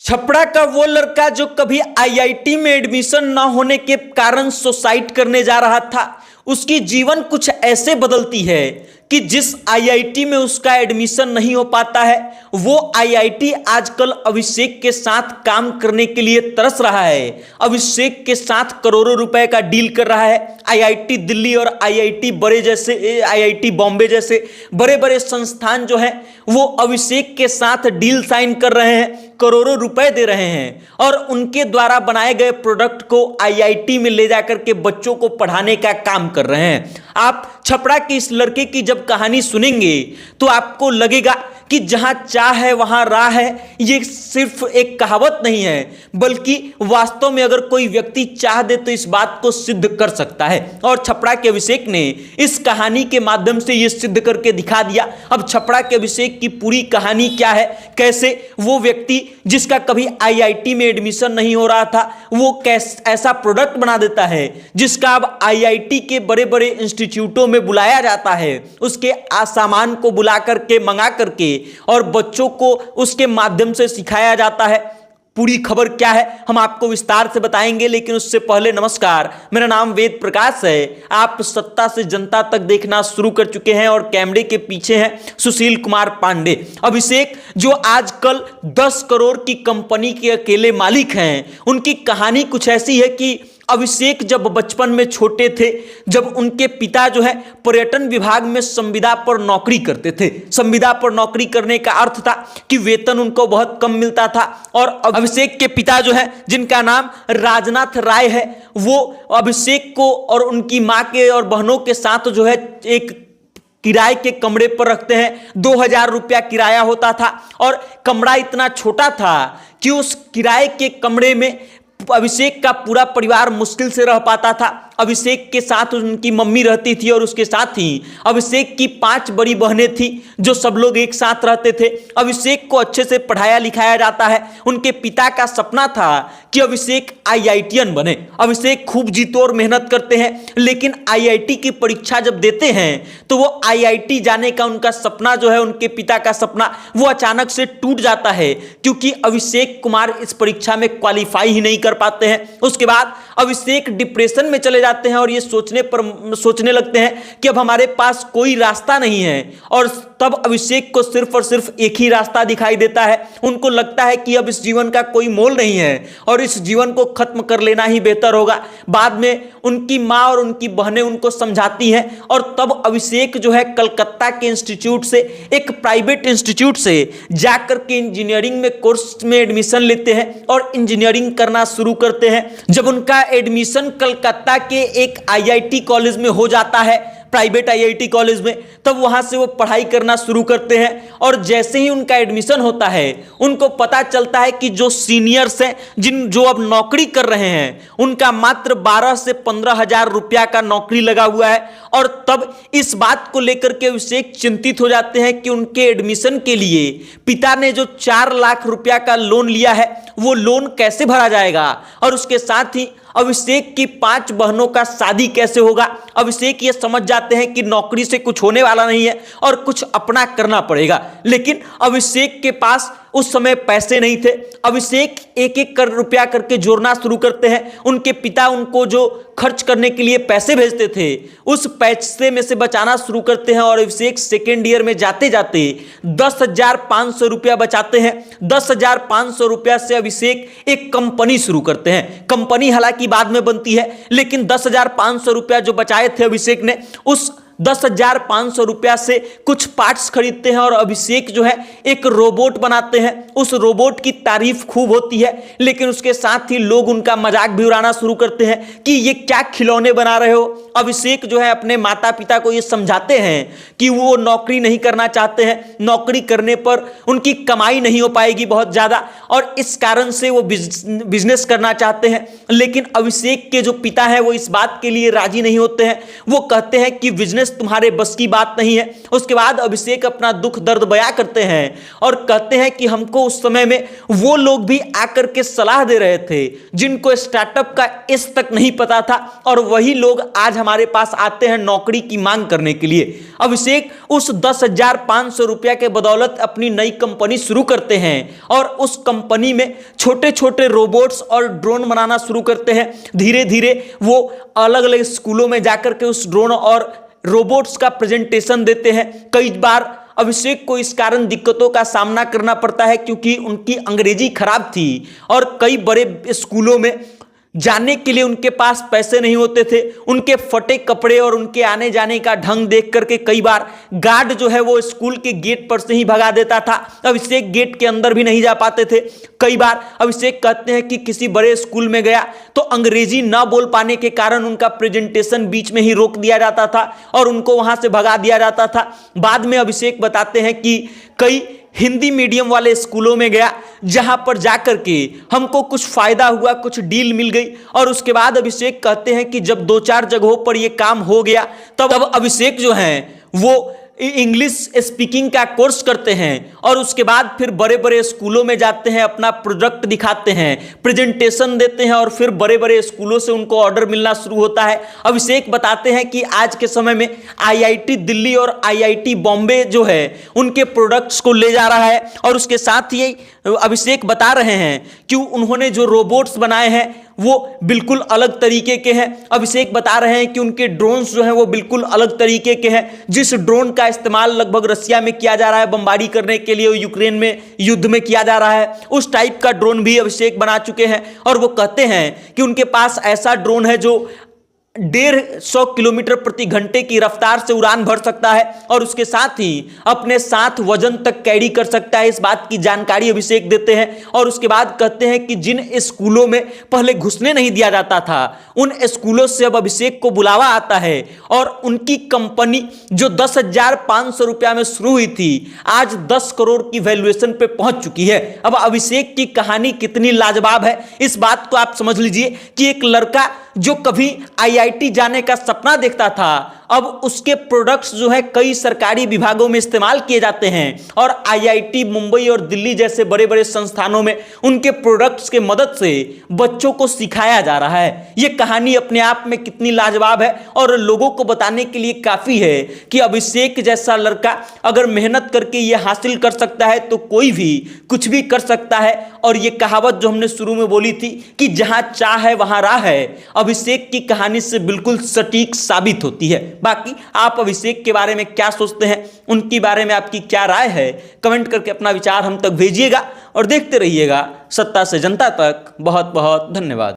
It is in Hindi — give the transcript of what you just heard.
छपरा का वो लड़का जो कभी आईआईटी में एडमिशन ना होने के कारण सुसाइड करने जा रहा था, उसकी जीवन कुछ ऐसे बदलती है कि जिस आईआईटी में उसका एडमिशन नहीं हो पाता है, वो आईआईटी आजकल अभिषेक के साथ काम करने के लिए तरस रहा है। अभिषेक के साथ करोड़ों रुपए का डील कर रहा है। आईआईटी दिल्ली और आईआईटी बॉम्बे जैसे बड़े बड़े संस्थान जो हैं वो अभिषेक के साथ डील साइन कर रहे हैं, करोड़ों रुपए दे रहे हैं और उनके द्वारा बनाए गए प्रोडक्ट को आईआईटी में ले जाकर के बच्चों को पढ़ाने का काम कर रहे हैं। आप छपरा के इस लड़के की जब कहानी सुनेंगे तो आपको लगेगा कि जहां चाह है वहां राह है। ये सिर्फ एक कहावत नहीं है, बल्कि वास्तव में अगर कोई व्यक्ति चाह दे तो इस बात को सिद्ध कर सकता है। और छपरा के अभिषेक ने इस कहानी के माध्यम से यह सिद्ध करके दिखा दिया। अब छपरा के अभिषेक की पूरी कहानी क्या है, कैसे वो व्यक्ति जिसका कभी आईआईटी में एडमिशन नहीं हो रहा था, वो ऐसा प्रोडक्ट बना देता है जिसका अब आईआईटी के बड़े बड़े इंस्टीट्यूटों में बुलाया जाता है, उसके सामान को बुला करके मंगा करके और बच्चों को उसके माध्यम से सिखाया जाता है। पूरी खबर क्या है हम आपको विस्तार से बताएंगे, लेकिन उससे पहले नमस्कार, मेरा नाम वेद प्रकाश है। आप सत्ता से जनता तक देखना शुरू कर चुके हैं और कैमरे के पीछे हैं सुशील कुमार पांडे। अभिषेक जो आजकल 10 करोड़ की कंपनी के अकेले मालिक हैं, उनकी कहानी कुछ ऐसी है कि अभिषेक जब बचपन में छोटे थे, जब उनके पिता जो है पर्यटन विभाग में संविदा पर नौकरी करते थे। संविदा पर नौकरी करने का अर्थ था कि वेतन उनको बहुत कम मिलता था और अभिषेक के पिता जो है, जिनका नाम राजनाथ राय है, वो अभिषेक को और उनकी माँ के और बहनों के साथ जो है एक किराए के कमरे पर रखते हैं। 2000 रुपया किराया होता था और कमरा इतना छोटा था कि उस किराए के कमरे में अभिषेक का पूरा परिवार मुश्किल से रह पाता था। अभिषेक के साथ उनकी मम्मी रहती थी और उसके साथ ही अभिषेक की 5 बड़ी बहनें थी, जो सब लोग एक साथ रहते थे। अभिषेक को अच्छे से पढ़ाया लिखाया जाता है। उनके पिता का सपना था कि अभिषेक आईआईटीएन बने। अभिषेक खूब जी तोड़ मेहनत करते हैं, लेकिन आईआईटी की परीक्षा जब देते हैं तो वो आईआईटी जाने का उनका सपना जो है, उनके पिता का सपना, वो अचानक से टूट जाता है, क्योंकि अभिषेक कुमार इस परीक्षा में क्वालिफाई ही नहीं कर पाते हैं। उसके बाद अभिषेक डिप्रेशन में चले जाते हैं और ये सोचने लगते हैं कि अब हमारे पास कोई रास्ता नहीं है। और तब अभिषेक को सिर्फ और सिर्फ एक ही रास्ता दिखाई देता है। उनको लगता है कि अब इस जीवन का कोई मोल नहीं है और इस जीवन को खत्म कर लेना ही बेहतर होगा। बाद में उनकी माँ और उनकी बहनें उनको समझाती हैं और तब अभिषेक जो है कलकत्ता के इंस्टीट्यूट से, एक प्राइवेट इंस्टीट्यूट से जाकर के इंजीनियरिंग में कोर्स में एडमिशन लेते हैं और इंजीनियरिंग करना शुरू करते हैं। जब उनका एडमिशन कलकत्ता के एक आईआईटी कॉलेज में हो जाता है, प्राइवेट आईआईटी कॉलेज में, तब वहां से वो पढ़ाई करना शुरू करते हैं। और जैसे ही उनका एडमिशन होता है, उनको पता चलता है कि जो सीनियर्स हैं, जो अब नौकरी कर रहे हैं, उनका मात्र 12 से 15 हजार रुपया का नौकरी लगा हुआ है। और तब इस बात को लेकर के अभिषेक चिंतित हो जाते हैं कि उनके एडमिशन के लिए पिता ने जो 4 लाख रुपया का लोन लिया है, वो लोन कैसे भरा जाएगा और उसके साथ ही अभिषेक की 5 बहनों का शादी कैसे होगा। अभिषेक ये समझ जाते हैं कि नौकरी से कुछ होने वाला नहीं है और कुछ अपना करना पड़ेगा। लेकिन अभिषेक के पास उस समय पैसे नहीं थे। अभिषेक एक एक रुपया करके जोड़ना शुरू करते हैं। उनके पिता उनको जो खर्च करने के लिए पैसे भेजते थे, उस पैसे में से बचाना शुरू करते हैं और अभिषेक सेकेंड ईयर में जाते जाते 10,500 रुपया बचाते हैं। 10,500 रुपया से अभिषेक एक कंपनी शुरू करते हैं। कंपनी हालांकि बाद में बनती है, लेकिन 10,500 रुपया जो बचाए थे अभिषेक ने, उस 10,500 रुपया से कुछ पार्ट्स खरीदते हैं और अभिषेक जो है एक रोबोट बनाते हैं। उस रोबोट की तारीफ खूब होती है, लेकिन उसके साथ ही लोग उनका मजाक भी उड़ाना शुरू करते हैं कि ये क्या खिलौने बना रहे हो। अभिषेक जो है अपने माता पिता को ये समझाते हैं कि वो नौकरी नहीं करना चाहते हैं, नौकरी करने पर उनकी कमाई नहीं हो पाएगी बहुत ज्यादा, और इस कारण से वो बिजनेस करना चाहते हैं। लेकिन अभिषेक के जो पिता है वो इस बात के लिए राजी नहीं होते हैं। वो कहते हैं कि बिजनेस बिजनेस तुम्हारे बस की बात नहीं है। उसके बाद अभिषेक अपना दुख दर्द बयां करते हैं और कहते हैं कि हमको उस समय में वो लोग भी आकर के सलाह दे रहे थे जिनको स्टार्टअप का इस तक नहीं पता था, और वही लोग आज हमारे पास आते हैं नौकरी की मांग करने के लिए। अभिषेक उस 10,500 रुपया के बदौलत अपनी नई कंपनी शुरू करते हैं और उस कंपनी में छोटे छोटे रोबोट्स और ड्रोन बनाना शुरू करते हैं। धीरे धीरे वो अलग अलग स्कूलों में जाकर के उस ड्रोन और रोबोट्स का प्रेजेंटेशन देते हैं। कई बार अभिषेक को इस कारण दिक्कतों का सामना करना पड़ता है क्योंकि उनकी अंग्रेजी खराब थी और कई बड़े स्कूलों में जाने के लिए उनके पास पैसे नहीं होते थे। उनके फटे कपड़े और उनके आने जाने का ढंग देख करके कई बार गार्ड जो है वो स्कूल के गेट पर से ही भगा देता था। अभिषेक गेट के अंदर भी नहीं जा पाते थे। कई बार अभिषेक कहते हैं कि किसी बड़े स्कूल में गया तो अंग्रेजी ना बोल पाने के कारण उनका प्रेजेंटेशन बीच में ही रोक दिया जाता था और उनको वहां से भगा दिया जाता था। बाद में अभिषेक बताते हैं कि कई हिंदी मीडियम वाले स्कूलों में गया जहां पर जाकर के हमको कुछ फायदा हुआ, कुछ डील मिल गई। और उसके बाद अभिषेक कहते हैं कि जब 2-4 जगहों पर यह काम हो गया तब अभिषेक जो हैं वो इंग्लिश स्पीकिंग का कोर्स करते हैं और उसके बाद फिर बड़े बड़े स्कूलों में जाते हैं, अपना प्रोडक्ट दिखाते हैं, प्रेजेंटेशन देते हैं और फिर बड़े बड़े स्कूलों से उनको ऑर्डर मिलना शुरू होता है। अभिषेक बताते हैं कि आज के समय में आईआईटी दिल्ली और आईआईटी बॉम्बे जो है उनके प्रोडक्ट्स को ले जा रहा है। और उसके साथ ही अभिषेक बता रहे हैं कि उन्होंने जो रोबोट्स बनाए हैं वो बिल्कुल अलग तरीके के हैं। अभिषेक बता रहे हैं कि उनके ड्रोन्स जो हैं वो बिल्कुल अलग तरीके के हैं। जिस ड्रोन का इस्तेमाल लगभग रसिया में किया जा रहा है बमबारी करने के लिए, यूक्रेन में युद्ध में किया जा रहा है, उस टाइप का ड्रोन भी अभिषेक बना चुके हैं। और वो कहते हैं कि उनके पास ऐसा ड्रोन है जो 150 किलोमीटर प्रति घंटे की रफ्तार से उड़ान भर सकता है और उसके साथ ही अपने साथ वजन तक कैरी कर सकता है। इस बात की जानकारी अभिषेक देते हैं। और उसके बाद कहते हैं कि जिन स्कूलों में पहले घुसने नहीं दिया जाता था उन स्कूलों से अब अभिषेक को बुलावा आता है और उनकी कंपनी जो 10,500 रुपया में शुरू हुई थी आज 10 करोड़ की वैल्यूएशन पे पहुंच चुकी है। अब अभिषेक की कहानी कितनी लाजवाब है इस बात को आप समझ लीजिए कि एक लड़का जो कभी आईआईटी जाने का सपना देखता था अब उसके प्रोडक्ट्स जो है कई सरकारी विभागों में इस्तेमाल किए जाते हैं और आईआईटी मुंबई और दिल्ली जैसे बड़े बड़े संस्थानों में उनके प्रोडक्ट्स के मदद से बच्चों को सिखाया जा रहा है। यह कहानी अपने आप में कितनी लाजवाब है और लोगों को बताने के लिए काफी है कि अभिषेक जैसा लड़का अगर मेहनत करके यह हासिल कर सकता है तो कोई भी कुछ भी कर सकता है। और यह कहावत जो हमने शुरू में बोली थी कि जहां चाह है वहां राह है, अभिषेक की कहानी से बिल्कुल सटीक साबित होती है। बाकी आप अभिषेक के बारे में क्या सोचते हैं, उनके बारे में आपकी क्या राय है, कमेंट करके अपना विचार हम तक भेजिएगा और देखते रहिएगा सत्ता से जनता तक। बहुत बहुत धन्यवाद।